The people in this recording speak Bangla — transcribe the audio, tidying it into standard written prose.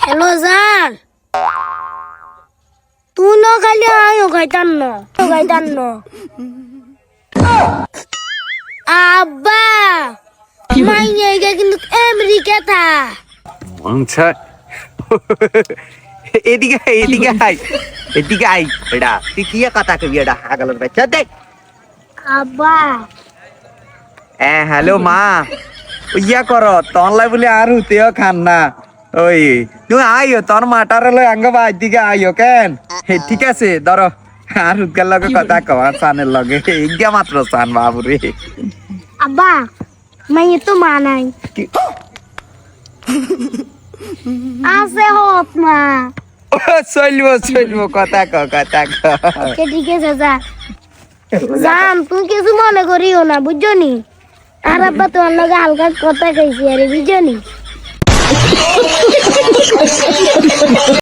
হ্যালো জান, তুই ন খালি আমিও খাইতাম না, আব্বা মাইনে কিন্তু আমেরিকা থা। আচ্ছা এদিকে আই এটা তুই কি কথা কবি এটা আগলের বাচ্চা দেখ। আব্বা হ্যালো মা, ইয়া কর তনলাই বলে আর হুতেও খান না। ওই তুই আইও তোর মাটার লই আঙ্গ বাই দিকে আইও কেন। ঠিক আছে ধরো আর হুতকার লগে কথা কওয়া সানের লগে ইগা মাত্র সান বাবুরে। আব্বা মাইনে তো মা নাই, আছে হত মা। চলবো কথা ক ঠিক আছে যা জান, তুই কিছু মনে করিও না বুঝছো নি। আর আব্বা তোমার লগে হালকা কথা কইছি আরে বুঝছো নি।